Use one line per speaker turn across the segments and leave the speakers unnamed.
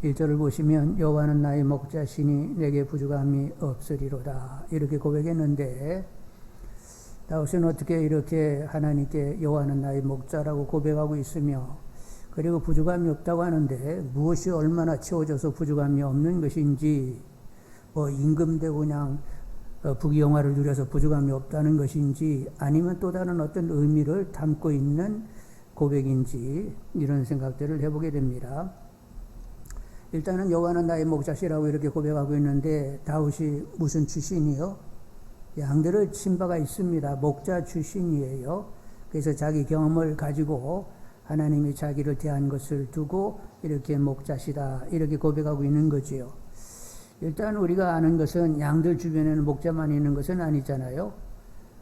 1절을 보시면 여호와는 나의 목자시니 내게 부족함이 없으리로다 이렇게 고백했는데 다윗은 어떻게 이렇게 하나님께 여호와는 나의 목자라고 고백하고 있으며 그리고 부족함이 없다고 하는데 무엇이 얼마나 채워져서 부족함이 없는 것인지 임금되고 그냥 부귀영화를 누려서 부족함이 없다는 것인지 아니면 또 다른 어떤 의미를 담고 있는 고백인지 이런 생각들을 해보게 됩니다. 일단은 여호와는 나의 목자시라고 이렇게 고백하고 있는데 다윗이 무슨 출신이요? 양들을 친 바가 있습니다. 목자 출신이에요. 그래서 자기 경험을 가지고 하나님이 자기를 대한 것을 두고 이렇게 목자시다 이렇게 고백하고 있는 거지요. 일단 우리가 아는 것은 양들 주변에는 목자만 있는 것은 아니잖아요.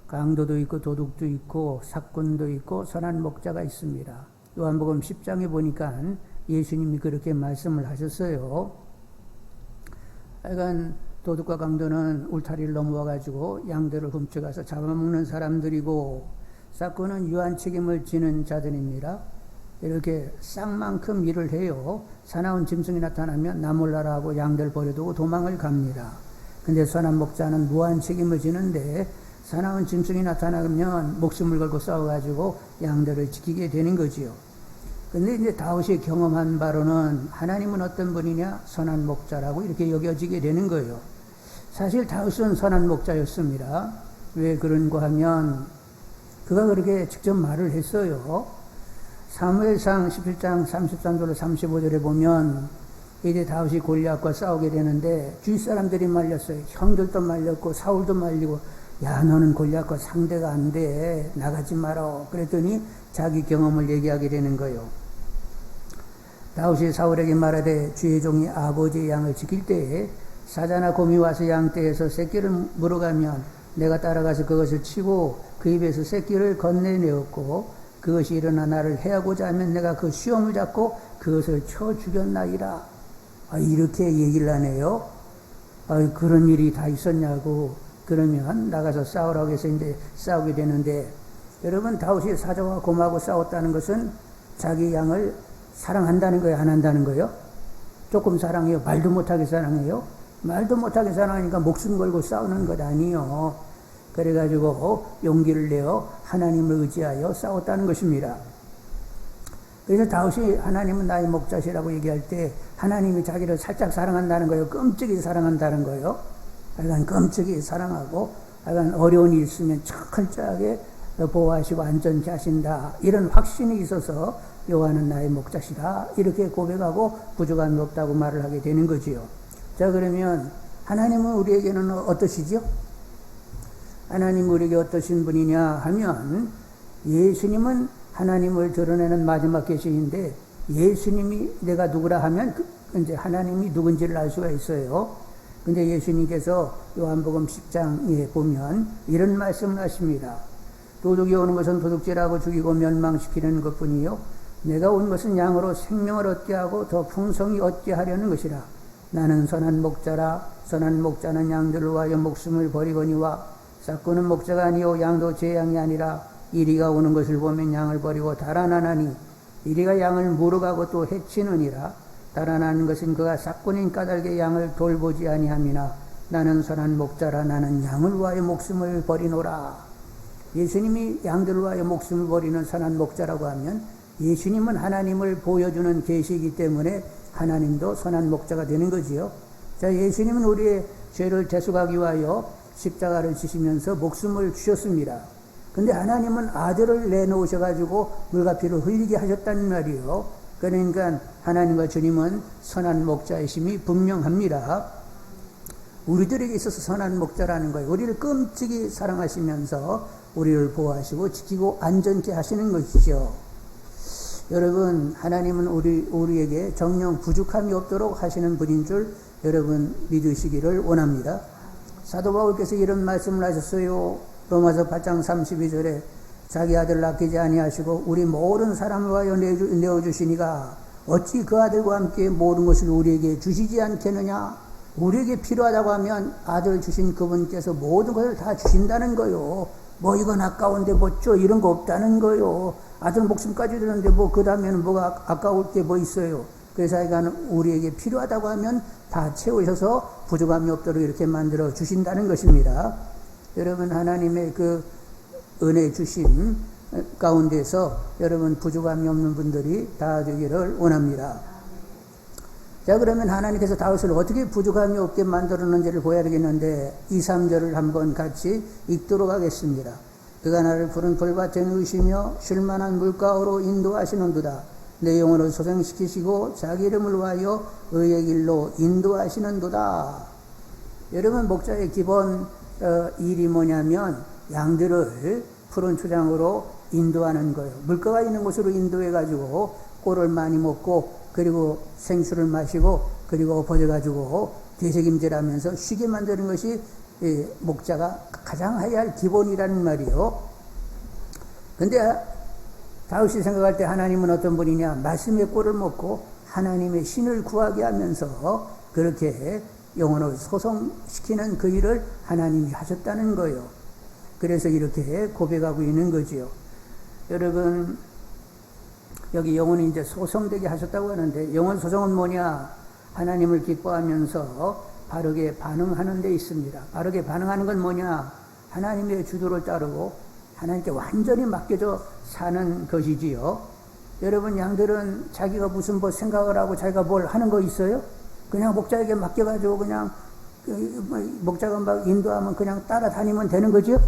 강도도 있고 도둑도 있고 사꾼도 있고 선한 목자가 있습니다. 요한복음 10장에 보니까 예수님이 그렇게 말씀을 하셨어요. 하여간 도둑과 강도는 울타리를 넘어와가지고 양들을 훔쳐가서 잡아먹는 사람들이고 사꾼은 유한 책임을 지는 자들입니다. 이렇게 쌍만큼 일을 해요. 사나운 짐승이 나타나면 나 몰라라 하고 양들 버려두고 도망을 갑니다. 근데 선한 목자는 무한 책임을 지는데 사나운 짐승이 나타나면 목숨을 걸고 싸워가지고 양들을 지키게 되는 거지요. 근데 이제 다윗이 경험한 바로는 하나님은 어떤 분이냐? 선한 목자라고 이렇게 여겨지게 되는 거예요. 사실 다윗은 선한 목자였습니다. 왜 그런가 하면 그가 그렇게 직접 말을 했어요. 사무엘상 17장 33절로 35절에 보면 이제 다윗이 골리앗과 싸우게 되는데 주위 사람들이 말렸어요. 형들도 말렸고 사울도 말리고 야 너는 골리앗과 상대가 안 돼. 나가지 마라. 그랬더니 자기 경험을 얘기하게 되는 거예요. 다윗이 사울에게 말하되 주의 종이 아버지의 양을 지킬 때에 사자나 곰이 와서 양떼에서 새끼를 물어가면 내가 따라가서 그것을 치고 그 입에서 새끼를 건네내었고 그것이 일어나 나를 해하고자 하면 내가 그 수염을 잡고 그것을 쳐 죽였나이다. 이렇게 얘기를 하네요. 그런 일이 다 있었냐고. 그러면 나가서 싸우라고 해서 이제 싸우게 되는데 여러분 다윗이 사자와 곰하고 싸웠다는 것은 자기 양을 사랑한다는 거예요? 안 한다는 거예요? 조금 사랑해요? 말도 못하게 사랑해요? 말도 못하게 사랑하니까 목숨 걸고 싸우는 것 아니에요. 그래가지고 용기를 내어 하나님을 의지하여 싸웠다는 것입니다. 그래서 다윗이 하나님은 나의 목자시라고 얘기할 때 하나님이 자기를 살짝 사랑한다는 거예요? 끔찍이 사랑한다는 거예요? 약간 끔찍이 사랑하고 약간 어려운 일이 있으면 철저하게 보호하시고 안전케 하신다. 이런 확신이 있어서 여호와는 나의 목자시다. 이렇게 고백하고 부족함이 없다고 말을 하게 되는 거지요. 자, 그러면 하나님은 우리에게는 어떠시죠? 하나님은 우리에게 어떠신 분이냐 하면 예수님은 하나님을 드러내는 마지막 계시인데 예수님이 내가 누구라 하면 이제 하나님이 누군지를 알 수가 있어요. 근데 예수님께서 요한복음 10장에 보면 이런 말씀을 하십니다. 도둑이 오는 것은 도둑질하고 죽이고 멸망시키는 것뿐이요 내가 온 것은 양으로 생명을 얻게 하고 더 풍성히 얻게 하려는 것이라. 나는 선한 목자라. 선한 목자는 양들을 위하여 목숨을 버리거니와 사꾼은 목자가 아니요 양도 제 양이 아니라 이리가 오는 것을 보면 양을 버리고 달아나나니 이리가 양을 물어가고 또 해치느니라. 달아나는 것은 그가 사꾼인 까닭에 양을 돌보지 아니함이나 나는 선한 목자라. 나는 양을 위하여 목숨을 버리노라. 예수님이 양들을 위하여 목숨을 버리는 선한 목자라고 하면 예수님은 하나님을 보여주는 계시이기 때문에 하나님도 선한 목자가 되는 거지요. 자, 예수님은 우리의 죄를 대속하기 위하여 십자가를 지시면서 목숨을 주셨습니다. 근데 하나님은 아들을 내놓으셔가지고 물과 피를 흘리게 하셨다는 말이에요. 그러니까 하나님과 주님은 선한 목자이심이 분명합니다. 우리들에게 있어서 선한 목자라는 거예요. 우리를 끔찍이 사랑하시면서 우리를 보호하시고 지키고 안전케 하시는 것이죠. 여러분, 하나님은 우리에게 정녕 부족함이 없도록 하시는 분인 줄 여러분 믿으시기를 원합니다. 사도 바울께서 이런 말씀을 하셨어요. 로마서 8장 32절에 자기 아들을 아끼지 아니하시고 우리 모든 사람을 위하여 내어주시니가 어찌 그 아들과 함께 모든 것을 우리에게 주시지 않겠느냐. 우리에게 필요하다고 하면 아들을 주신 그분께서 모든 것을 다 주신다는 거요. 뭐 이건 아까운데 뭐죠 이런 거 없다는 거요. 아들 목숨까지 드는데 뭐 그 다음에는 뭐가 아까울 게 뭐 있어요. 그래서 하여간 우리에게 필요하다고 하면 다 채우셔서 부족함이 없도록 이렇게 만들어 주신다는 것입니다. 여러분, 하나님의 그 은혜 주심 가운데서 여러분 부족함이 없는 분들이 다 되기를 원합니다. 자, 그러면 하나님께서 다윗을 어떻게 부족함이 없게 만들었는지를 보아야 되겠는데 2, 3절을 한번 같이 읽도록 하겠습니다. 그가 나를 푸른 풀밭에 누우시며 쉴만한 물가로 인도하시는도다. 내 영혼을 소생시키시고 자기 이름을 위하여 의의 길로 인도하시는도다. 여러분, 목자의 기본 일이 뭐냐면 양들을 푸른 초장으로 인도하는 거예요. 물가가 있는 곳으로 인도해가지고 꼴을 많이 먹고 그리고 생수를 마시고 그리고 엎어져가지고 되새김질하면서 쉬게 만드는 것이 목자가 가장 해야 할 기본이라는 말이요. 근데 다윗이 생각할 때 하나님은 어떤 분이냐? 말씀의 꼴을 먹고 하나님의 신을 구하게 하면서 그렇게 영혼을 소성시키는 그 일을 하나님이 하셨다는 거예요. 그래서 이렇게 고백하고 있는 거지요. 여러분, 여기 영혼이 이제 소성되게 하셨다고 하는데 영혼 소성은 뭐냐? 하나님을 기뻐하면서 바르게 반응하는 데 있습니다. 바르게 반응하는 건 뭐냐? 하나님의 주도를 따르고 하나님께 완전히 맡겨져 사는 것이지요. 여러분, 양들은 자기가 무슨 뭐 생각을 하고 자기가 뭘 하는 거 있어요? 그냥 목자에게 맡겨가지고 그냥 목자가 막 인도하면 그냥 따라다니면 되는 거죠?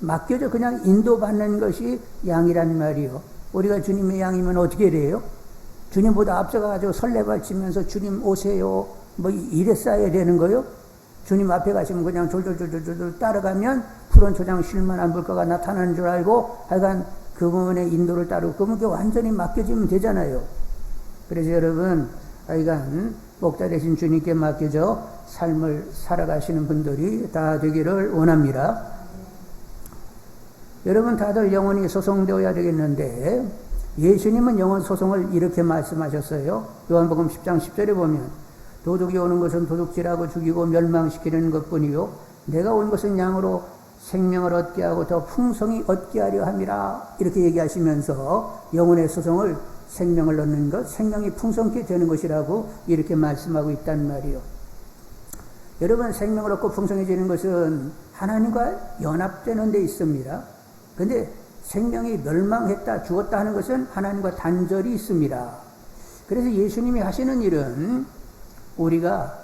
맡겨져 그냥 인도받는 것이 양이란 말이요. 우리가 주님의 양이면 어떻게 돼요? 주님보다 앞서가지고 설레발치면서 주님 오세요 뭐 이랬어야 되는 거요? 주님 앞에 가시면 그냥 졸졸졸졸 따라가면 푸른 초장 쉴만한 물가가 나타나는 줄 알고 하여간 그분의 인도를 따르고 그분께 완전히 맡겨지면 되잖아요. 그래서 여러분, 하여간 목자 되신 주님께 맡겨져 삶을 살아가시는 분들이 다 되기를 원합니다. 여러분, 다들 영혼이 소성되어야 되겠는데 예수님은 영혼 소성을 이렇게 말씀하셨어요. 요한복음 10장 10절에 보면 도둑이 오는 것은 도둑질하고 죽이고 멸망시키는 것뿐이요 내가 온 것은 양으로 생명을 얻게 하고 더 풍성히 얻게 하려 함이라. 이렇게 얘기하시면서 영혼의 소성을 생명을 얻는 것, 생명이 풍성케 되는 것이라고 이렇게 말씀하고 있단 말이요. 여러분, 생명을 얻고 풍성해지는 것은 하나님과 연합되는 데 있습니다. 근데 생명이 멸망했다, 죽었다 하는 것은 하나님과 단절이 있습니다. 그래서 예수님이 하시는 일은 우리가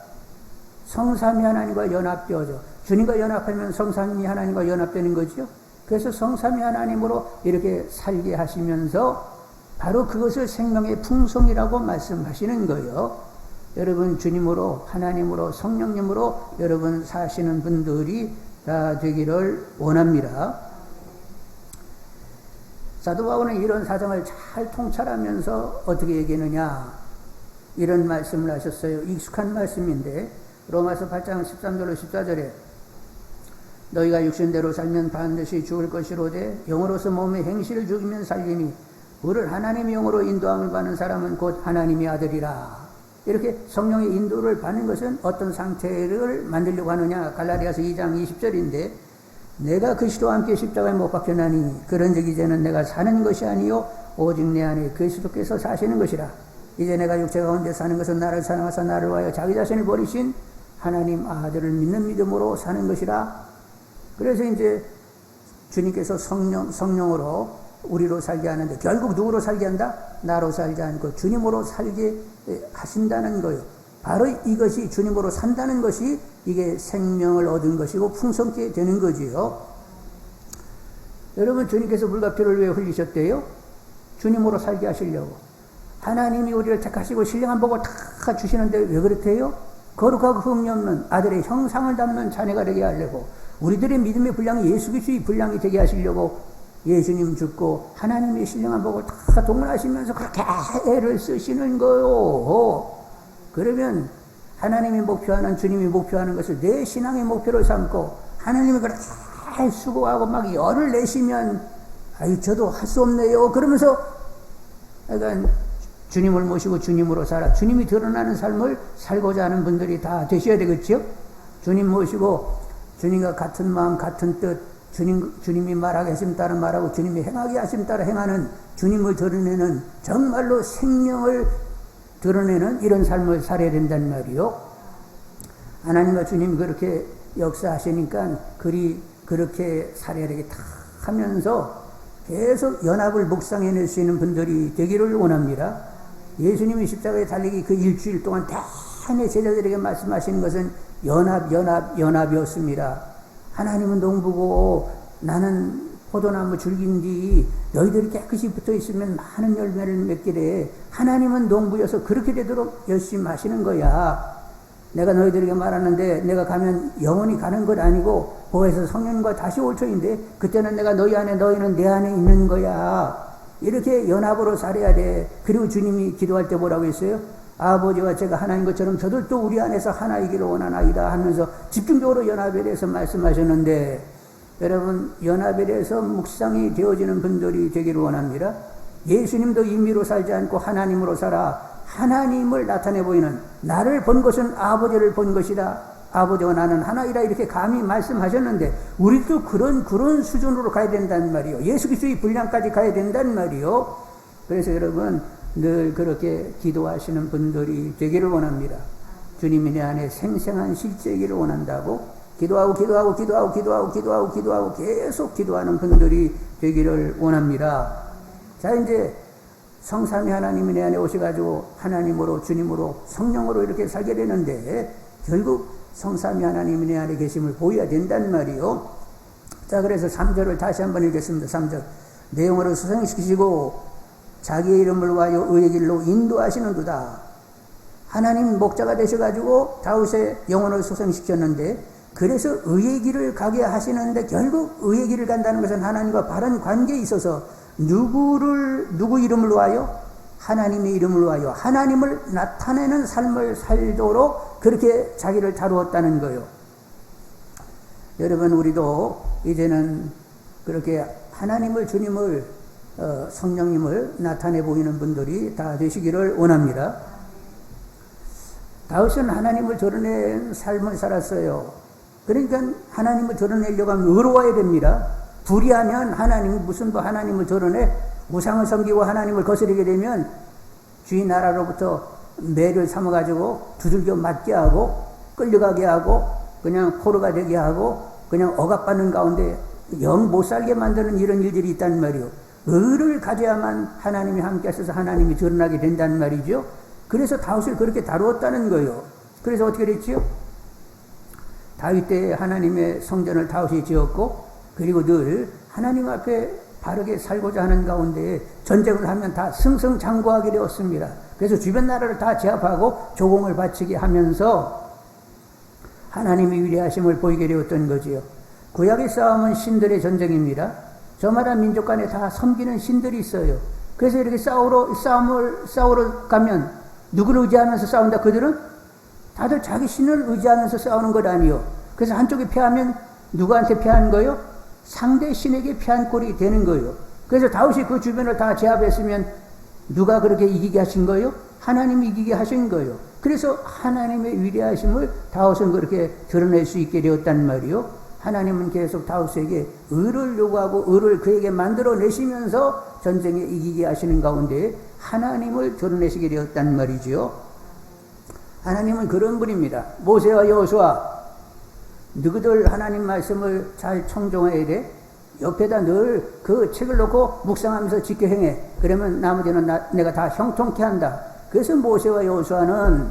성삼위 하나님과 연합되어져, 주님과 연합하면 성삼위 하나님과 연합되는 거죠. 그래서 성삼위 하나님으로 이렇게 살게 하시면서 바로 그것을 생명의 풍성이라고 말씀하시는 거예요. 여러분, 주님으로, 하나님으로, 성령님으로 여러분 사시는 분들이 다 되기를 원합니다. 사도 바울은 이런 사정을 잘 통찰하면서 어떻게 얘기하느냐, 이런 말씀을 하셨어요. 익숙한 말씀인데 로마서 8장 13절로 14절에 너희가 육신대로 살면 반드시 죽을 것이로되 영으로서 몸의 행실을 죽이면 살리니 우리를 하나님의 영으로 인도함을 받는 사람은 곧 하나님의 아들이라. 이렇게 성령의 인도를 받는 것은 어떤 상태를 만들려고 하느냐. 갈라디아서 2장 20절인데 내가 그리스도와 함께 십자가에 못 박혀나니 그런즉 이제는 내가 사는 것이 아니요 오직 내 안에 그리스도께서 사시는 것이라. 이제 내가 육체 가운데 사는 것은 나를 사랑하사 나를 위하여 자기 자신을 버리신 하나님 아들을 믿는 믿음으로 사는 것이라. 그래서 이제 주님께서 성령으로 우리로 살게 하는데 결국 누구로 살게 한다? 나로 살지 않고 주님으로 살게 하신다는 거예요. 바로 이것이 주님으로 산다는 것이 이게 생명을 얻은 것이고 풍성케 되는 거지요. 여러분, 주님께서 물과 피를 왜 흘리셨대요? 주님으로 살게 하시려고. 하나님이 우리를 택하시고 신령한 복을 다 주시는데 왜 그렇대요? 거룩하고 흠이 없는 아들의 형상을 담는 자녀가 되게 하려고, 우리들의 믿음의 분량이 예수 그리스도의 분량이 되게 하시려고 예수님 죽고 하나님의 신령한 복을 다 동원하시면서 그렇게 애를 쓰시는 거요. 그러면 하나님이 목표하는, 주님이 목표하는 것을 내 신앙의 목표로 삼고 하나님이 그렇게 수고하고 막 열을 내시면 아유 저도 할 수 없네요 그러면서 그러니까 주님을 모시고 주님으로 살아 주님이 드러나는 삶을 살고자 하는 분들이 다 되셔야 되겠죠. 주님 모시고 주님과 같은 마음 같은 뜻, 주님이 말하게 하심 따라 말하고 주님이 행하게 하심 따라 행하는 주님을 드러내는 정말로 생명을 드러내는 이런 삶을 살아야 된단 말이요. 하나님과 주님 그렇게 역사하시니까 그렇게 살아야 되겠다 하면서 계속 연합을 묵상해낼 수 있는 분들이 되기를 원합니다. 예수님이 십자가에 달리기 그 일주일 동안 내내 제자들에게 말씀하시는 것은 연합이었습니다. 하나님은 농부고 나는 포도나무 줄기인데 너희들이 깨끗이 붙어 있으면 많은 열매를 맺기래. 하나님은 농부여서 그렇게 되도록 열심히 하시는 거야. 내가 너희들에게 말하는데 내가 가면 영원히 가는 것 아니고 보혜사 성령과 다시 올 터인데 그때는 내가 너희 안에 너희는 내 안에 있는 거야. 이렇게 연합으로 살아야 돼. 그리고 주님이 기도할 때 뭐라고 했어요? 아버지와 제가 하나인 것처럼 저들도 우리 안에서 하나이기를 원하나이다 하면서 집중적으로 연합에 대해서 말씀하셨는데, 여러분 연합에 대해서 묵상이 되어지는 분들이 되기를 원합니다. 예수님도 임의로 살지 않고 하나님으로 살아 하나님을 나타내 보이는, 나를 본 것은 아버지를 본 것이다. 아버지와 나는 하나이다. 이렇게 감히 말씀하셨는데 우리도 그런 수준으로 가야 된다는 말이요. 예수 그리스도의 분량까지 가야 된다는 말이요. 그래서 여러분 늘 그렇게 기도하시는 분들이 되기를 원합니다. 주님이 내 안에 생생한 실제이기를 원한다고 기도하고 계속 기도하는 분들이 되기를 원합니다. 자, 이제 성삼위 하나님이 내 안에 오셔가지고 하나님으로 주님으로 성령으로 이렇게 살게 되는데 결국 성삼위 하나님이 내 안에 계심을 보여야 된단 말이요. 자, 그래서 3절을 다시 한번 읽겠습니다. 3절. 내 영혼을 수성시키시고 자기의 이름을 위하여 의의 길로 인도하시는도다. 하나님 목자가 되셔가지고 다윗의 영혼을 수성시켰는데 그래서 의의 길을 가게 하시는데 결국 의의 길을 간다는 것은 하나님과 바른 관계에 있어서 누구 이름을 위하여? 하나님의 이름을 위하여 하나님을 나타내는 삶을 살도록 그렇게 자기를 다루었다는 거예요. 여러분 우리도 이제는 그렇게 하나님을 주님을 성령님을 나타내 보이는 분들이 다 되시기를 원합니다. 다윗은 하나님을 드러낸 삶을 살았어요. 그러니까 하나님을 드러내려고 하면 의로워야 됩니다. 불의하면 하나님 무슨 하나님을 드러내 우상을 섬기고 하나님을 거스르게 되면 주인 나라로부터 매를 삼아가지고 두들겨 맞게 하고 끌려가게 하고 그냥 포로가 되게 하고 그냥 억압받는 가운데 영 못 살게 만드는 이런 일들이 있단 말이요. 의를 가져야만 하나님이 함께 하셔서 하나님이 드러나게 된다는 말이죠. 그래서 다윗을 그렇게 다루었다는 거예요. 그래서 어떻게 됐지요? 다윗 때 하나님의 성전을 다윗이 지었고 그리고 늘 하나님 앞에 바르게 살고자 하는 가운데 전쟁을 하면 다 승승장구하게 되었습니다. 그래서 주변 나라를 다 제압하고 조공을 바치게 하면서 하나님의 위대하심을 보이게 되었던 거지요. 구약의 싸움은 신들의 전쟁입니다. 저마다 민족 간에 다 섬기는 신들이 있어요. 그래서 이렇게 싸우러 가면 누구를 의지하면서 싸운다? 그들은 다들 자기 신을 의지하면서 싸우는 것 아니요. 그래서 한쪽이 패하면 누구한테 패한 거요? 상대 신에게 패한 꼴이 되는 거예요. 그래서 다윗이 그 주변을 다 제압했으면 누가 그렇게 이기게 하신 거예요? 하나님이 이기게 하신 거예요. 그래서 하나님의 위대하심을 다윗은 그렇게 드러낼 수 있게 되었단 말이요. 하나님은 계속 다윗에게 의를 요구하고 의를 그에게 만들어내시면서 전쟁에 이기게 하시는 가운데 하나님을 드러내시게 되었단 말이죠. 하나님은 그런 분입니다. 모세와 여호수아 너희들 하나님 말씀을 잘 청종해야 돼. 옆에다 늘 그 책을 놓고 묵상하면서 지켜 행해. 그러면 나머지는 내가 다 형통케 한다. 그래서 모세와 여호수아는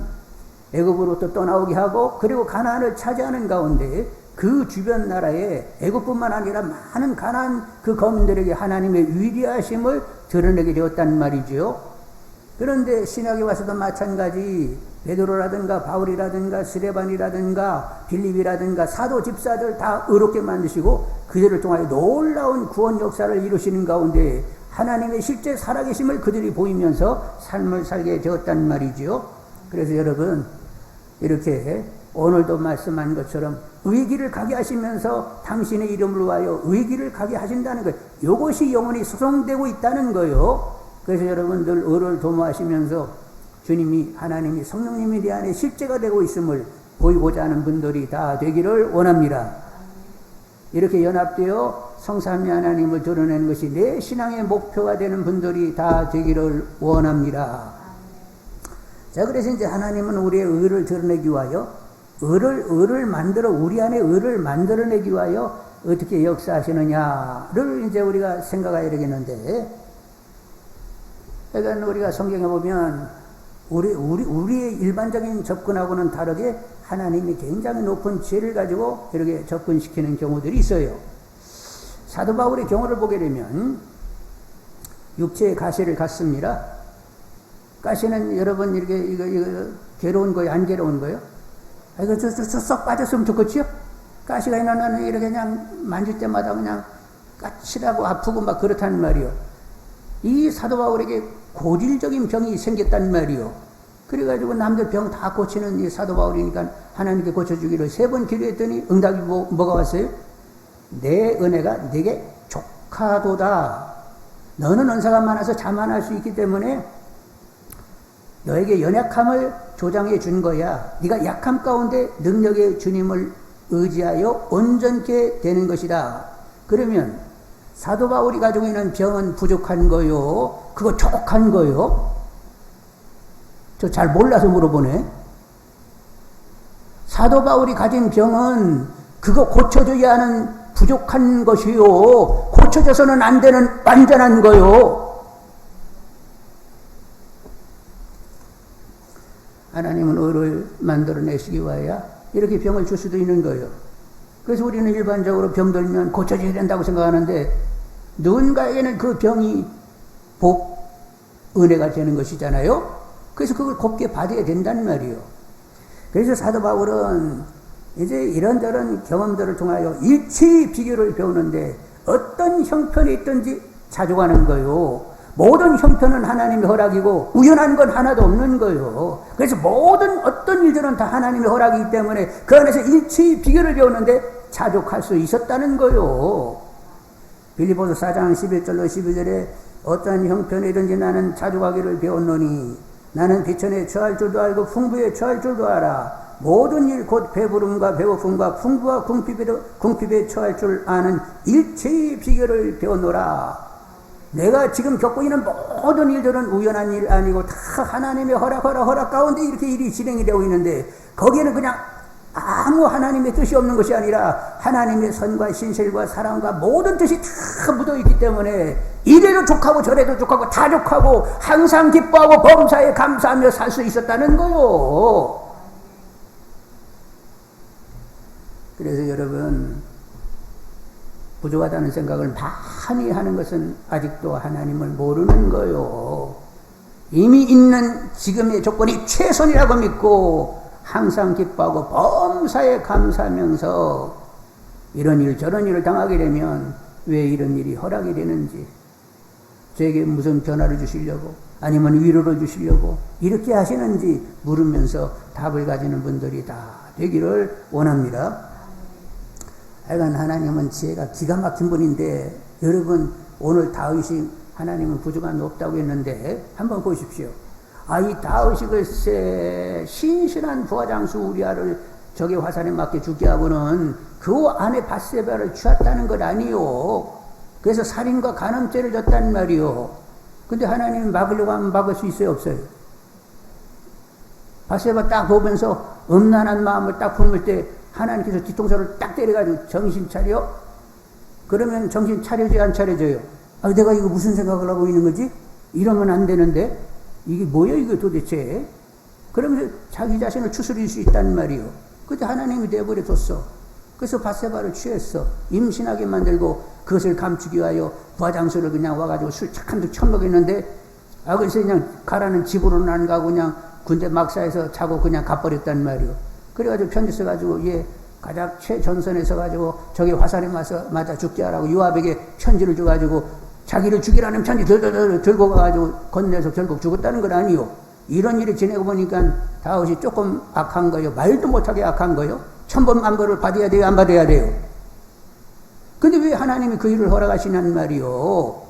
애굽으로부터 떠나오게 하고 그리고 가나안을 차지하는 가운데 그 주변 나라에 애굽뿐만 아니라 많은 가나안 그 거민들에게 하나님의 위대하심을 드러내게 되었단 말이죠. 그런데 신약에 와서도 마찬가지 베드로라든가 바울이라든가 스데반이라든가 빌립이라든가 사도 집사들 다 의롭게 만드시고 그들을 통하여 놀라운 구원 역사를 이루시는 가운데 하나님의 실제 살아계심을 그들이 보이면서 삶을 살게 되었단 말이죠. 그래서 여러분 이렇게 오늘도 말씀한 것처럼 의의 길을 가게 하시면서 당신의 이름을 위하여 의의 길을 가게 하신다는 거예요. 이것이 영원히 소송되고 있다는 거예요. 그래서 여러분들 의를 도모하시면서 주님이 하나님이 성령님이 내 안에 실제가 되고 있음을 보이고자 하는 분들이 다 되기를 원합니다. 이렇게 연합되어 성삼위 하나님을 드러내는 것이 내 신앙의 목표가 되는 분들이 다 되기를 원합니다. 자, 그래서 이제 하나님은 우리의 의를 드러내기 위하여, 의를 만들어, 우리 안에 의를 만들어내기 위하여 어떻게 역사하시느냐를 이제 우리가 생각해야 되겠는데, 그러니까 우리가 성경에 보면, 우리의 일반적인 접근하고는 다르게 하나님이 굉장히 높은 지혜를 가지고 이렇게 접근시키는 경우들이 있어요. 사도 바울의 경우를 보게 되면, 육체의 가시를 갖습니다. 가시는 여러분, 이거 괴로운 거예요? 안 괴로운 거예요? 이거 쏙 빠졌으면 좋겠지요? 가시가 있는 이렇게 그냥 만질 때마다 그냥 까칠하고 아프고 막 그렇단 말이요. 이 사도 바울에게 고질적인 병이 생겼단 말이요. 그래가지고 남들 병 다 고치는 이 사도 바울이니까 하나님께 고쳐주기를 3번 기도했더니 응답이 뭐가 왔어요? 내 은혜가 네게 족하도다. 너는 은사가 많아서 자만할 수 있기 때문에 너에게 연약함을 조장해 준 거야. 네가 약함 가운데 능력의 주님을 의지하여 온전케 되는 것이다. 그러면 사도 바울이 가지고 있는 병은 부족한 거요? 그거 족한 거요? 저 잘 몰라서 물어보네. 사도 바울이 가진 병은 그거 고쳐줘야 하는 부족한 것이요. 고쳐져서는 안 되는 완전한 거요. 하나님은 의를 만들어내시기 위하여 이렇게 병을 줄 수도 있는 거예요. 그래서 우리는 일반적으로 병들면 고쳐져야 된다고 생각하는데, 누군가에게는 그 병이 은혜가 되는 것이잖아요. 그래서 그걸 곱게 받아야 된다는 말이에요. 그래서 사도 바울은 이제 이런저런 경험들을 통하여 일체의 비결을 배우는데, 어떤 형편이 있든지 자족하는 거예요. 모든 형편은 하나님의 허락이고 우연한 건 하나도 없는 거예요. 그래서 어떤 일들은 다 하나님의 허락이기 때문에 그 안에서 일체의 비결을 배우는데 자족할 수 있었다는 거예요. 빌립보서 4장 11절로 12절에 어떠한 형편이든지 나는 자족하기를 배웠노니 나는 비천에 처할 줄도 알고 풍부에 처할 줄도 알아. 모든 일 곧 배부름과 배고픔과 풍부와 궁핍에 처할 줄 아는 일체의 비결을 배웠노라. 내가 지금 겪고 있는 모든 일들은 우연한 일 아니고 다 하나님의 허락 가운데 이렇게 일이 진행이 되고 있는데, 거기에는 그냥 아무 하나님의 뜻이 없는 것이 아니라 하나님의 선과 신실과 사랑과 모든 뜻이 다 묻어있기 때문에 이래도 족하고 저래도 족하고 다 족하고 항상 기뻐하고 범사에 감사하며 살 수 있었다는 거요. 그래서 여러분, 부족하다는 생각을 많이 하는 것은 아직도 하나님을 모르는 거요. 이미 있는 지금의 조건이 최선이라고 믿고 항상 기뻐하고 범사에 감사하면서 이런 일 저런 일을 당하게 되면 왜 이런 일이 허락이 되는지, 저에게 무슨 변화를 주시려고 아니면 위로를 주시려고 이렇게 하시는지 물으면서 답을 가지는 분들이 다 되기를 원합니다. 하여간 하나님은 지혜가 기가 막힌 분인데, 여러분 오늘 다윗이 하나님은 부족함이 없다고 했는데 한번 보십시오. 이 다윗이 글쎄 신실한 부하장수 우리아를 적의 화살에 맞게 죽게 하고는 그 안에 밧세바를 취했다는 것 아니요. 그래서 살인과 간음죄를 졌단 말이요. 근데 하나님이 막으려고 하면 막을 수 있어요, 없어요? 밧세바 딱 보면서 음란한 마음을 딱 품을 때 하나님께서 뒤통수를 딱 때려가지고 정신 차려? 그러면 정신 차려져요, 안 차려져요? 내가 이거 무슨 생각을 하고 있는 거지? 이러면 안 되는데 이게 뭐예요 이거 도대체? 그러면서 자기 자신을 추스릴 수 있단 말이요. 그때 하나님이 내버려 뒀어. 그래서 밧세바를 취했어. 임신하게 만들고 그것을 감추기 위하여 부하장수를 그냥 와가지고 술 한두 처먹였는데, 그래서 그냥 가라는 집으로는 안 가고 그냥 군대 막사에서 자고 그냥 가버렸단 말이요. 그래가지고 편지 써가지고 얘 가장 최전선에 서가지고 저기 화살에 맞아 죽게 하라고 요압에게 편지를 줘가지고 자기를 죽이라는 편지 들고 가가지고 건네서 결국 죽었다는 건 아니요. 이런 일이 지내고 보니까 다윗이 조금 악한 거예요. 말도 못하게 악한 거예요. 1000번 만벌을 받아야 돼요, 안 받아야 돼요? 근데 왜 하나님이 그 일을 허락하시냐는 말이요.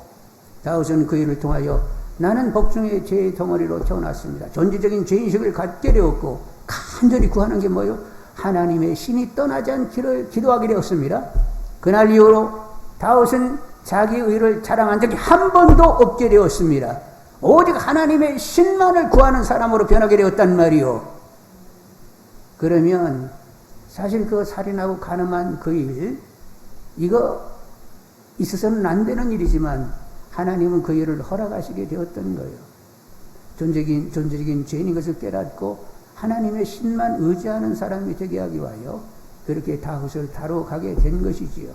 다윗은 그 일을 통하여 나는 복중의 죄의 덩어리로 태어났습니다. 존재적인 죄인식을 갖게 되었고 간절히 구하는 게 뭐예요? 하나님의 신이 떠나지 않기를 기도하게 되었습니다. 그날 이후로 다윗은 자기 의를 자랑한 적이 한 번도 없게 되었습니다. 오직 하나님의 신만을 구하는 사람으로 변하게 되었단 말이요. 그러면 사실 그 살인하고 가늠한 그 일, 이거 있어서는 안 되는 일이지만 하나님은 그 일을 허락하시게 되었던 거예요. 존재적인 죄인인 것을 깨닫고 하나님의 신만 의지하는 사람이 되게 하기 위하여 그렇게 다윗을 다뤄가게 된 것이지요.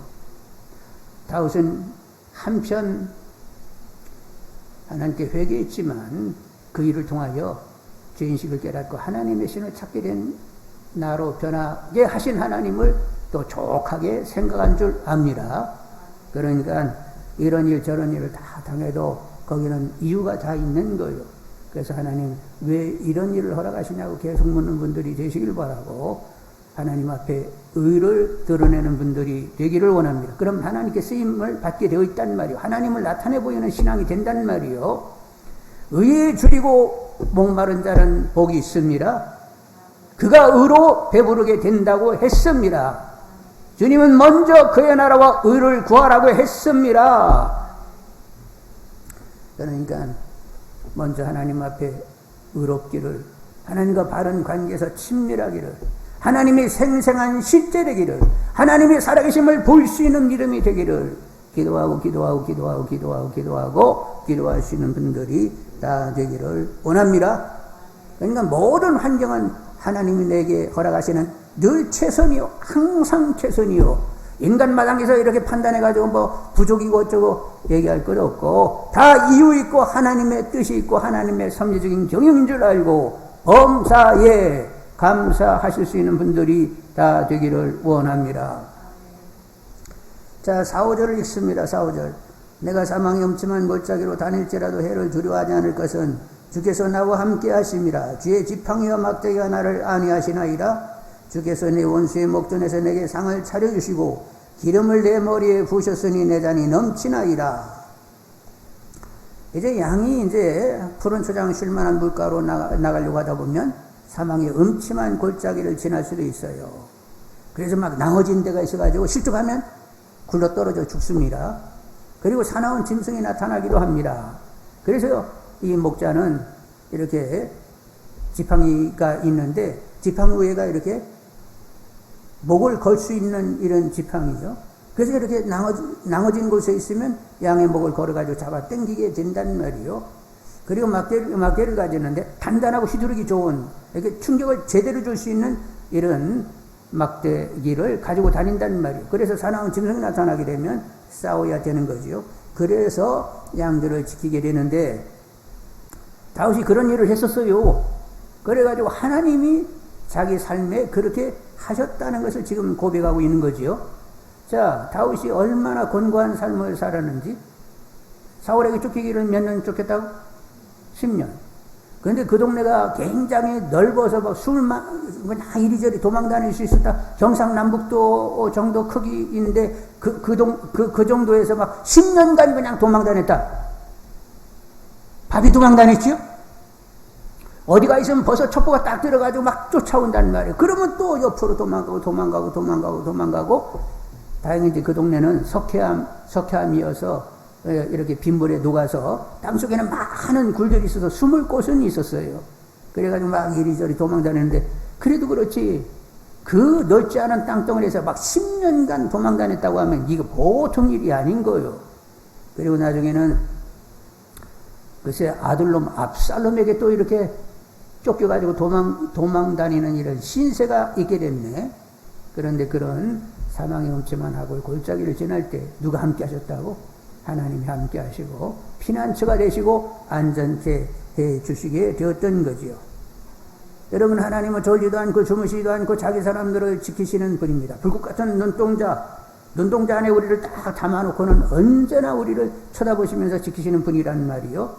다윗은 한편 하나님께 회개했지만 그 일을 통하여 죄인식을 깨닫고 하나님의 신을 찾게 된 나로 변하게 하신 하나님을 또 족하게 생각한 줄 압니다. 그러니까 이런 일 저런 일을 다 당해도 거기는 이유가 다 있는 거예요. 그래서 하나님 왜 이런 일을 허락하시냐고 계속 묻는 분들이 되시길 바라고 하나님 앞에 의를 드러내는 분들이 되기를 원합니다. 그럼 하나님께 쓰임을 받게 되어 있단 말이요. 하나님을 나타내 보이는 신앙이 된단 말이요. 의에 줄이고 목마른 자는 복이 있습니다. 그가 의로 배부르게 된다고 했습니다. 주님은 먼저 그의 나라와 의를 구하라고 했습니다. 그러니까 먼저 하나님 앞에 의롭기를, 하나님과 바른 관계에서 친밀하기를, 하나님이 생생한 실제 되기를, 하나님의 살아계심을 볼 수 있는 믿음이 되기를 기도하고 기도하시는 분들이 다 되기를 원합니다. 그러니까 모든 환경은 하나님이 내게 허락하시는 늘 최선이요, 항상 최선이요. 인간 마당에서 이렇게 판단해가지고 뭐 부족이고 어쩌고 얘기할 것 없고 다 이유 있고 하나님의 뜻이 있고 하나님의 섭리적인 경영인 줄 알고 범사에 감사하실 수 있는 분들이 다 되기를 원합니다. 자, 4, 5절을 읽습니다. 4, 5절. 내가 사망의 엄침한 골짜기로 다닐지라도 해를 두려워하지 않을 것은 주께서 나와 함께 하심이라. 주의 지팡이와 막대기가 나를 안위하시나이다. 주께서 내 원수의 목전에서 내게 상을 차려주시고 기름을 내 머리에 부으셨으니 내 잔이 넘치나이다. 이제 양이 이제 푸른 초장 쉴만한 물가로 나가려고 하다 보면 사망의 음침한 골짜기를 지날 수도 있어요. 그래서 막 나머진 데가 있어가지고 실족하면 굴러 떨어져 죽습니다. 그리고 사나운 짐승이 나타나기도 합니다. 그래서 이 목자는 이렇게 지팡이가 있는데 지팡이 위에가 이렇게 목을 걸 수 있는 이런 지팡이죠. 그래서 이렇게 나눠진 곳에 있으면 양의 목을 걸어가지고 잡아 당기게 된단 말이요. 그리고 막대를 가지는데 단단하고 휘두르기 좋은, 이렇게 충격을 제대로 줄 수 있는 이런 막대기를 가지고 다닌단 말이에요. 그래서 사나운 짐승이 나타나게 되면 싸워야 되는 거지요. 그래서 양들을 지키게 되는데 다윗이 그런 일을 했었어요. 그래가지고 하나님이 자기 삶에 그렇게 하셨다는 것을 지금 고백하고 있는 거지요. 자, 다윗이 얼마나 권고한 삶을 살았는지. 사울에게 쫓기기를 몇 년 쫓겼다고? 10년. 그런데 그 동네가 굉장히 넓어서 막 그냥 이리저리 도망 다닐 수 있었다. 경상남북도 정도 크기인데 그 정도에서 막 10년간 그냥 도망 다녔다. 밥이 도망 다녔지요? 어디가 있으면 벌써 첩보가 딱 들어가지고 막 쫓아온단 말이에요. 그러면 또 옆으로 도망가고 다행히 이제 그 동네는 석회암이어서 이렇게 빗물에 녹아서 땅속에는 많은 굴들이 있어서 숨을 곳은 있었어요. 그래가지고 막 이리저리 도망 다녔는데 그래도 그렇지 그 넓지 않은 땅덩어리에서 막 10년간 도망 다녔다고 하면 이거 보통 일이 아닌 거예요. 그리고 나중에는 글쎄 아들놈 압살롬에게 또 이렇게 쫓겨가지고 도망 다니는 이런 신세가 있게 됐네. 그런데 그런 사망의 음침한 하골 골짜기를 지날 때 누가 함께 하셨다고? 하나님이 함께 하시고 피난처가 되시고 안전케 해 주시게 되었던 거지요. 여러분, 하나님은 졸지도 않고 주무시지도 않고 자기 사람들을 지키시는 분입니다. 불꽃 같은 눈동자 안에 우리를 딱 담아놓고는 언제나 우리를 쳐다보시면서 지키시는 분이란 말이요.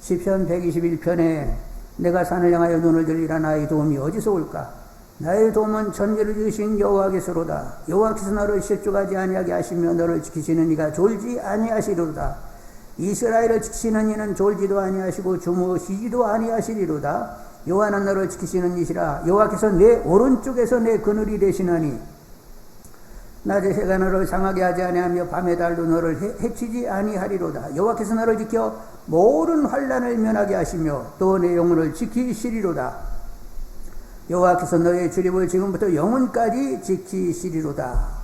시편 121편에 내가 산을 향하여 눈을 들리라. 나의 도움이 어디서 올까? 나의 도움은 천지를 지으신 여호와께서로다. 여호와께서 너를 실족하지 아니하게 하시며 너를 지키시는 이가 졸지 아니하시리로다. 이스라엘을 지키시는 이는 졸지도 아니하시고 주무시지도 아니하시리로다. 여호와는 너를 지키시는 이시라. 여호와께서 내 오른쪽에서 내 그늘이 되시나니 낮에 해가 너를 상하게 하지 아니하며 밤에 달도 너를 해치지 아니하리로다. 여호와께서 너를 지켜 모든 환난을 면하게 하시며 또 내 영혼을 지키시리로다. 여호와께서 너의 출입을 지금부터 영원까지 지키시리로다.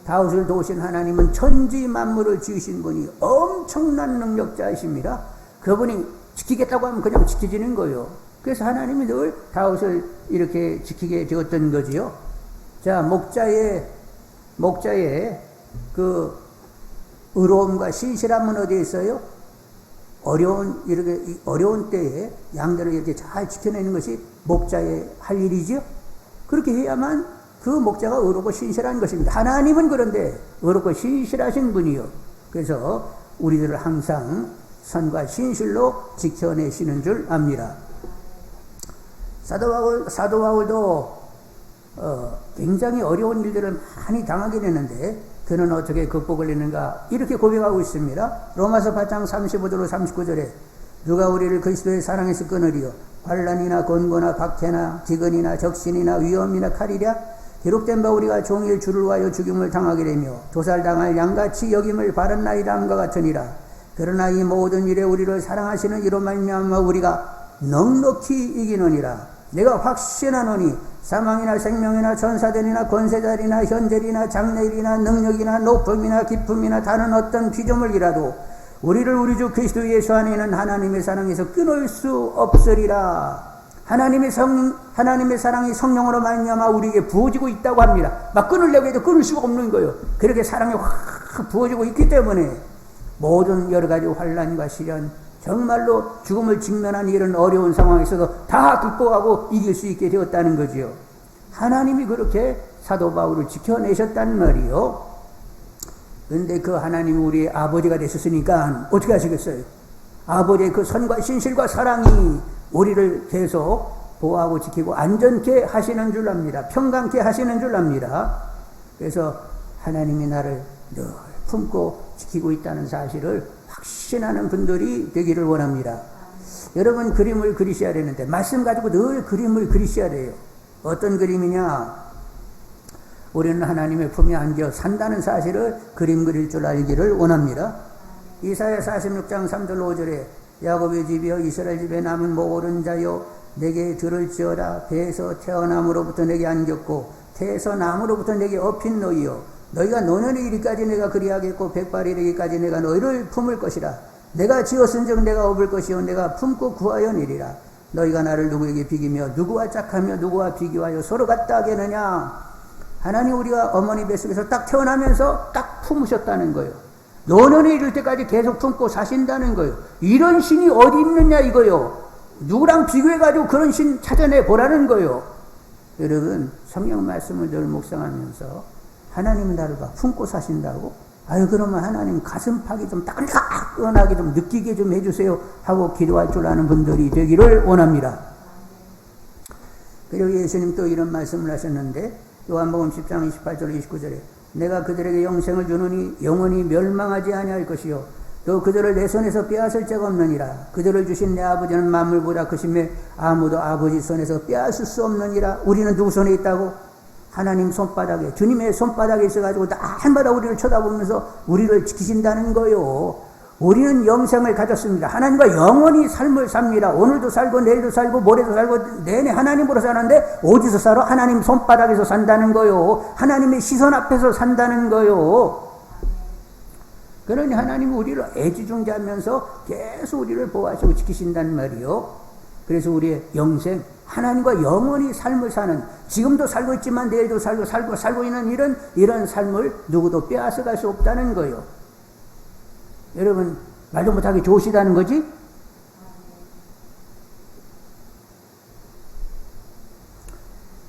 다윗을 도우신 하나님은 천지 만물을 지으신 분이 엄청난 능력자이십니다. 그분이 지키겠다고 하면 그냥 지켜지는 거예요. 그래서 하나님이 늘 다윗을 이렇게 지키게 되었던 거지요. 자, 목자의 그 의로움과 신실함은 어디에 있어요? 어려운 때에 양들을 이렇게 잘 지켜내는 것이 목자의 할 일이지요. 그렇게 해야만 그 목자가 의롭고 신실한 것입니다. 하나님은 그런데 의롭고 신실하신 분이요. 그래서 우리들을 항상 선과 신실로 지켜내시는 줄 압니다. 사도 바울도 굉장히 어려운 일들을 많이 당하게 되는데 그는 어떻게 극복을 했는가 이렇게 고백하고 있습니다. 로마서 8장 35절로 39절에 누가 우리를 그리스도의 사랑에서 끊으리요 환난이나 곤고나 박해나 기근이나 적신이나 위험이나 칼이랴 기록된 바 우리가 종일 주를 위하여 죽임을 당하게 되며 도살당할 양같이 여김을 바랐나이다 함과 같으니라. 그러나 이 모든 일에 우리를 사랑하시는 이로 말미암아 우리가 넉넉히 이기느니라. 내가 확신하노니 사망이나 생명이나 전사들이나 권세자리나 현재리나 장래일이나 능력이나 높음이나 깊음이나 다른 어떤 피조물이라도 우리를 우리 주 그리스도 예수 안에 있는 하나님의 사랑에서 끊을 수 없으리라. 하나님의 사랑이 성령으로 말미암아 우리에게 부어지고 있다고 합니다. 막 끊으려고 해도 끊을 수가 없는 거예요. 그렇게 사랑이 확 부어지고 있기 때문에 모든 여러 가지 환난과 시련, 정말로 죽음을 직면한 이런 어려운 상황에서도 다 극복하고 이길 수 있게 되었다는 거지요. 하나님이 그렇게 사도 바울을 지켜내셨단 말이요. 그런데 그 하나님이 우리의 아버지가 되셨으니까 어떻게 하시겠어요? 아버지의 그 선과 신실과 사랑이 우리를 계속 보호하고 지키고 안전케 하시는 줄 압니다. 평강케 하시는 줄 압니다. 그래서 하나님이 나를 늘 품고 지키고 있다는 사실을 확신하는 분들이 되기를 원합니다. 여러분 그림을 그리셔야 되는데 말씀 가지고 늘 그림을 그리셔야 돼요. 어떤 그림이냐? 우리는 하나님의 품에 안겨 산다는 사실을 그림 그릴 줄 알기를 원합니다. 이사야 46장 3절 5절에 야곱의 집이여 이스라엘 집에 남은 모든 자여 내게 들을지어다. 배에서 태어남으로부터 내게 안겼고 태에서 남으로부터 내게 업힌 너희여 너희가 노년에 이르기까지 내가 그리하겠고 백발이 되기까지 내가 너희를 품을 것이라. 내가 지었은즉 내가 업을 것이요 내가 품고 구하여 내리라. 너희가 나를 누구에게 비기며 누구와 짝하며 누구와 비교하여 서로 같다 하겠느냐. 하나님 우리가 어머니 뱃속에서 딱 태어나면서 딱 품으셨다는 거예요. 노년에 이를 때까지 계속 품고 사신다는 거예요. 이런 신이 어디 있느냐 이거요. 누구랑 비교해가지고 그런 신 찾아내 보라는 거예요. 여러분 성경 말씀을 늘 묵상하면서 하나님 나를 막 품고 사신다고? 아유 그러면 하나님 가슴팍이 좀 따끈따끈하게 좀 느끼게 좀 해주세요 하고 기도할 줄 아는 분들이 되기를 원합니다. 그리고 예수님 또 이런 말씀을 하셨는데 요한복음 10장 28절 29절에 내가 그들에게 영생을 주느니 영원히 멸망하지 아니할 것이요 또 그들을 내 손에서 빼앗을 자가 없느니라. 그들을 주신 내 아버지는 만물보다 크심에 아무도 아버지 손에서 빼앗을 수 없느니라. 우리는 누구 손에 있다고? 하나님 손바닥에, 주님의 손바닥에 있어가지고 날마다 우리를 쳐다보면서 우리를 지키신다는 거요. 우리는 영생을 가졌습니다. 하나님과 영원히 삶을 삽니다. 오늘도 살고 내일도 살고 모레도 살고 내내 하나님으로 사는데 어디서 살아? 하나님 손바닥에서 산다는 거요. 하나님의 시선 앞에서 산다는 거요. 그러니 하나님은 우리를 애지중지하면서 계속 우리를 보호하시고 지키신단 말이요. 그래서 우리의 영생, 하나님과 영원히 삶을 사는, 지금도 살고 있지만 내일도 살고 있는 이런 삶을 누구도 빼앗아갈 수 없다는 거예요. 여러분 말도 못하게 좋으시다는 거지?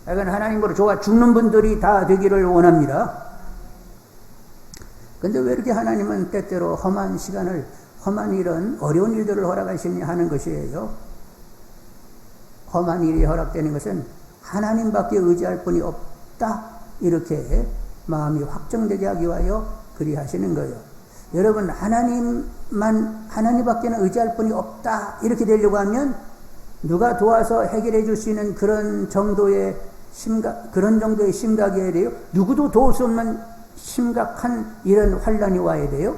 이건 하나님으로 좋아 죽는 분들이 다 되기를 원합니다. 근데 왜 이렇게 하나님은 때때로 험한 시간을, 험한 일은 어려운 일들을 허락하시니 하는 것이에요. 험한 일이 허락되는 것은 하나님밖에 의지할 분이 없다 이렇게 마음이 확정되게 하기 위하여 그리하시는 거예요. 여러분 하나님밖에는 의지할 분이 없다 이렇게 되려고 하면 누가 도와서 해결해 줄 수 있는 그런 정도의 심각이어야 돼요. 누구도 도울 수 없는 심각한 이런 환란이 와야 돼요.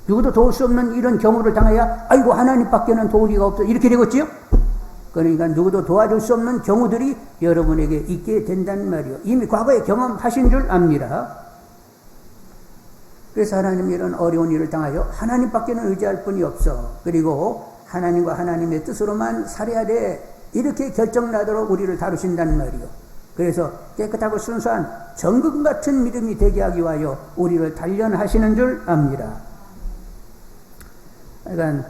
누구도 도울 수 없는 이런 경우를 당해야 아이고 하나님밖에는 도울 리가 없어 이렇게 되겠지요? 그러니까 누구도 도와줄 수 없는 경우들이 여러분에게 있게 된단 말이요. 이미 과거에 경험하신 줄 압니다. 그래서 하나님이 이런 어려운 일을 당하여 하나님밖에는 의지할 분이 없어. 그리고 하나님과 하나님의 뜻으로만 살아야 돼. 이렇게 결정나도록 우리를 다루신단 말이요. 그래서 깨끗하고 순수한 정금 같은 믿음이 되게 하기 위하여 우리를 단련하시는 줄 압니다. 그러니까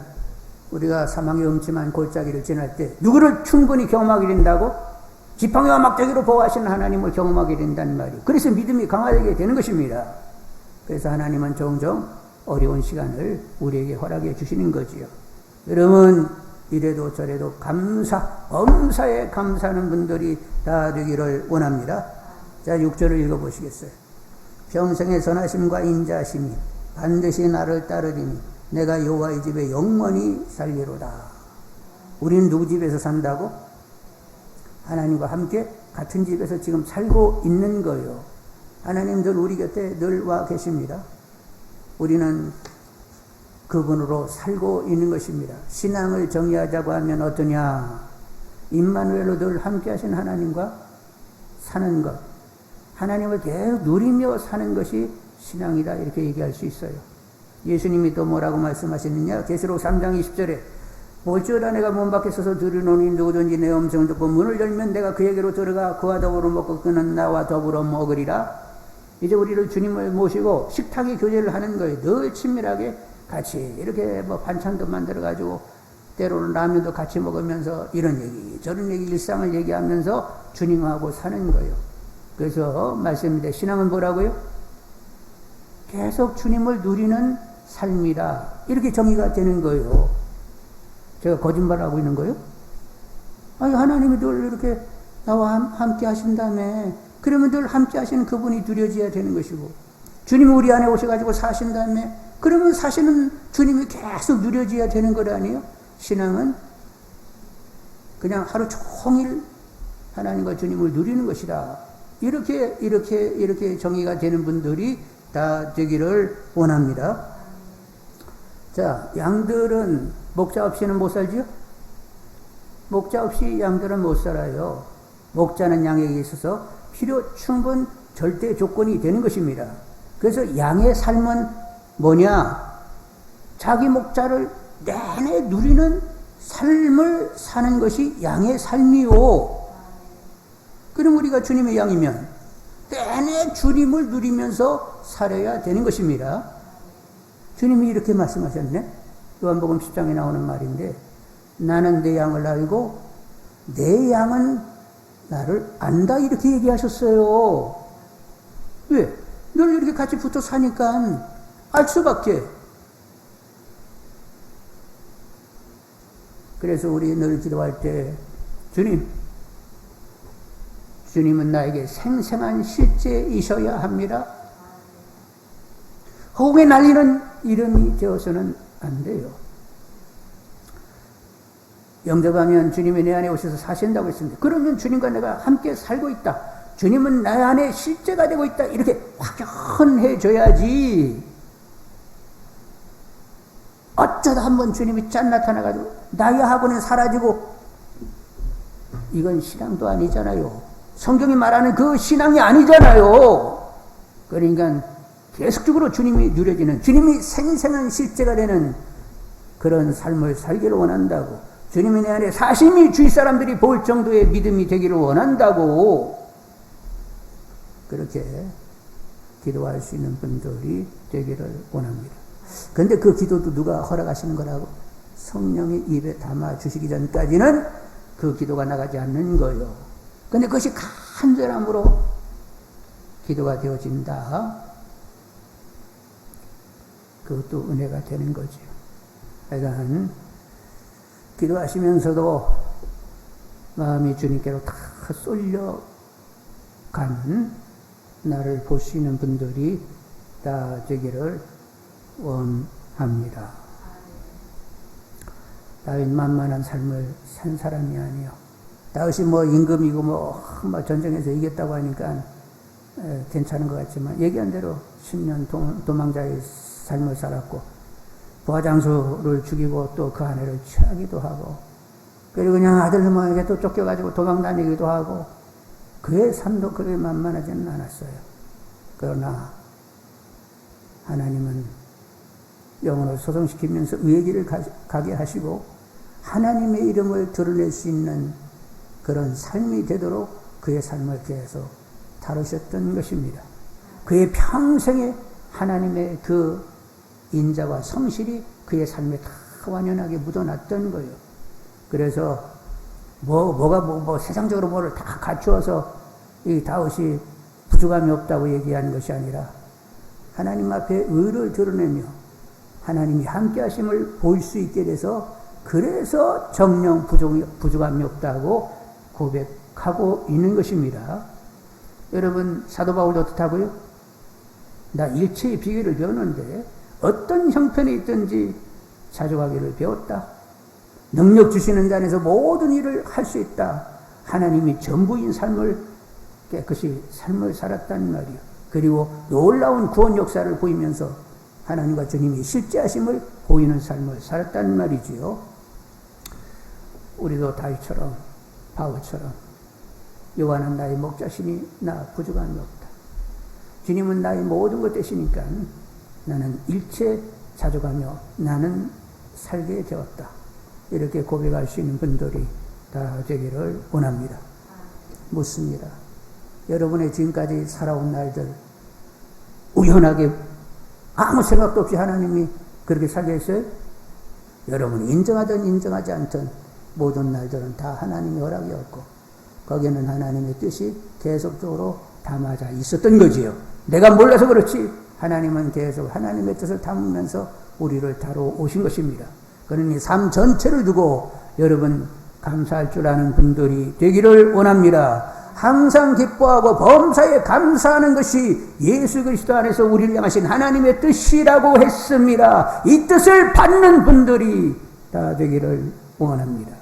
우리가 사망의 음침한 골짜기를 지날 때 누구를 충분히 경험하게 된다고? 지팡이와 막대기로 보호하시는 하나님을 경험하게 된단 말이요. 그래서 믿음이 강화되게 되는 것입니다. 그래서 하나님은 종종 어려운 시간을 우리에게 허락해 주시는 거지요. 여러분 이래도 저래도 범사에 감사하는 분들이 다 되기를 원합니다. 자, 6절을 읽어보시겠어요? 평생의 선하심과 인자하심이 반드시 나를 따르리니 내가 여호와의 집에 영원히 살리로다. 우리는 누구 집에서 산다고? 하나님과 함께 같은 집에서 지금 살고 있는 거예요. 하나님 늘 우리 곁에 늘 와 계십니다. 우리는 그분으로 살고 있는 것입니다. 신앙을 정의하자고 하면 어떠냐? 임마누엘로 늘 함께 하신 하나님과 사는 것, 하나님을 계속 누리며 사는 것이 신앙이다 이렇게 얘기할 수 있어요. 예수님이 또 뭐라고 말씀하시느냐? 계시록 3장 20절에 볼지어다 내가 문 밖에 서서 들으노니 누구든지 내 음성을 듣고 문을 열면 내가 그에게로 들어가 그와 더불어 먹고 그는 나와 더불어 먹으리라. 이제 우리를 주님을 모시고 식탁의 교제를 하는 거예요. 늘 친밀하게 같이 이렇게 뭐 반찬도 만들어가지고 때로는 라면도 같이 먹으면서 이런 얘기 저런 얘기 일상을 얘기하면서 주님하고 사는 거예요. 그래서 말씀인데 신앙은 뭐라고요? 계속 주님을 누리는 삶이다. 이렇게 정의가 되는 거예요. 제가 거짓말하고 있는 거예요? 아니 하나님이 늘 이렇게 나와 함께 하신다며. 그러면 늘 함께 하시는 그분이 누려져야 되는 것이고 주님이 우리 안에 오셔가지고 사신다며. 그러면 사시는 주님이 계속 누려져야 되는 것 아니에요? 신앙은 그냥 하루 종일 하나님과 주님을 누리는 것이다. 이렇게 정의가 되는 분들이 다 되기를 원합니다. 자, 양들은 목자 없이는 못 살지요? 목자 없이 양들은 못 살아요. 목자는 양에게 있어서 필요 충분 절대 조건이 되는 것입니다. 그래서 양의 삶은 뭐냐? 자기 목자를 내내 누리는 삶을 사는 것이 양의 삶이요. 그럼 우리가 주님의 양이면 내내 주님을 누리면서 살아야 되는 것입니다. 주님이 이렇게 말씀하셨네. 요한복음 10장에 나오는 말인데 나는 내 양을 알고 내 양은 나를 안다 이렇게 얘기하셨어요. 왜? 늘 이렇게 같이 붙어 사니까 알 수밖에. 그래서 우리 늘 기도할 때 주님은 나에게 생생한 실제이셔야 합니다. 호흡에 날리는 이름이 되어서는 안 돼요. 영접하면 주님이 내 안에 오셔서 사신다고 했습니다. 그러면 주님과 내가 함께 살고 있다. 주님은 내 안에 실제가 되고 있다. 이렇게 확연해져야지. 어쩌다 한번 주님이 짠 나타나가지고 나의 학원에 사라지고 이건 신앙도 아니잖아요. 성경이 말하는 그 신앙이 아니잖아요. 그러니까 계속적으로 주님이 누려지는 주님이 생생한 실제가 되는 그런 삶을 살기를 원한다고. 주님이 내 안에 사심이 주위 사람들이 볼 정도의 믿음이 되기를 원한다고. 그렇게 기도할 수 있는 분들이 되기를 원합니다. 그런데 그 기도도 누가 허락하시는 거라고? 성령이 입에 담아 주시기 전까지는 그 기도가 나가지 않는 거예요. 그런데 그것이 간절함으로 기도가 되어진다. 그것도 은혜가 되는 거죠. 그러니까 기도하시면서도 마음이 주님께로 다 쏠려가는 나를 보시는 분들이 다 되기를 원합니다. 다윗 만만한 삶을 산 사람이 아니요. 다윗이 뭐 임금이고 뭐 전쟁에서 이겼다고 하니까 괜찮은 것 같지만 얘기한 대로 10년 도망자의 삶을 살았고 부하장수를 죽이고 또 그 아내를 취하기도 하고, 그리고 그냥 아들놈에게 또 쫓겨가지고 도망 다니기도 하고, 그의 삶도 그렇게 만만하지는 않았어요. 그러나 하나님은 영혼을 소송시키면서 의의 길을 가게 하시고 하나님의 이름을 드러낼 수 있는 그런 삶이 되도록 그의 삶을 계속 다루셨던 것입니다. 그의 평생에 하나님의 그 인자와 성실이 그의 삶에 다 완연하게 묻어났던 거예요. 그래서 뭐가 세상적으로 뭐를 다 갖추어서 이 다윗이 부족함이 없다고 얘기하는 것이 아니라 하나님 앞에 의를 드러내며 하나님이 함께 하심을 보일 수 있게 돼서 그래서 정령 부족함이 없다고 고백하고 있는 것입니다. 여러분, 사도 바울도 어떻다고요? 나 일체의 비결을 배웠는데 어떤 형편에 있든지 자족하기를 배웠다. 능력 주시는 자 안에서 모든 일을 할 수 있다. 하나님이 전부인 삶을 깨끗이 삶을 살았단 말이요. 그리고 놀라운 구원 역사를 보이면서 하나님과 주님이 실제하심을 보이는 삶을 살았단 말이지요. 우리도 다윗처럼 바울처럼 여호와는 나의 목자시니 나 부족함이 없다. 주님은 나의 모든 것 되시니까 나는 일체 자족하며 나는 살게 되었다. 이렇게 고백할 수 있는 분들이 다 되기를 원합니다. 묻습니다. 여러분의 지금까지 살아온 날들 우연하게 아무 생각도 없이 하나님이 그렇게 살게 했어요? 여러분이 인정하든 인정하지 않든 모든 날들은 다 하나님의 허락이었고 거기에는 하나님의 뜻이 계속적으로 담아져 있었던 거지요. 내가 몰라서 그렇지 하나님은 계속 하나님의 뜻을 담으면서 우리를 다뤄오신 것입니다. 그러니 삶 전체를 두고 여러분 감사할 줄 아는 분들이 되기를 원합니다. 항상 기뻐하고 범사에 감사하는 것이 예수 그리스도 안에서 우리를 향하신 하나님의 뜻이라고 했습니다. 이 뜻을 받는 분들이 다 되기를 원합니다.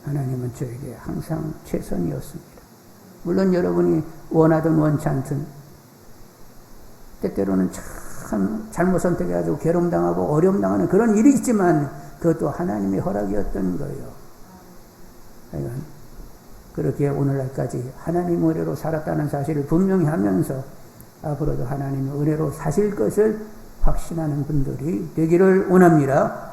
하나님은 저에게 항상 최선이었습니다. 물론 여러분이 원하든 원치 않든 때때로는 참 잘못 선택해가지고 괴로움당하고 어려움당하는 그런 일이 있지만 그것도 하나님의 허락이었던 거예요. 그러니까 그렇게 오늘날까지 하나님 은혜로 살았다는 사실을 분명히 하면서 앞으로도 하나님의 은혜로 사실 것을 확신하는 분들이 되기를 원합니다.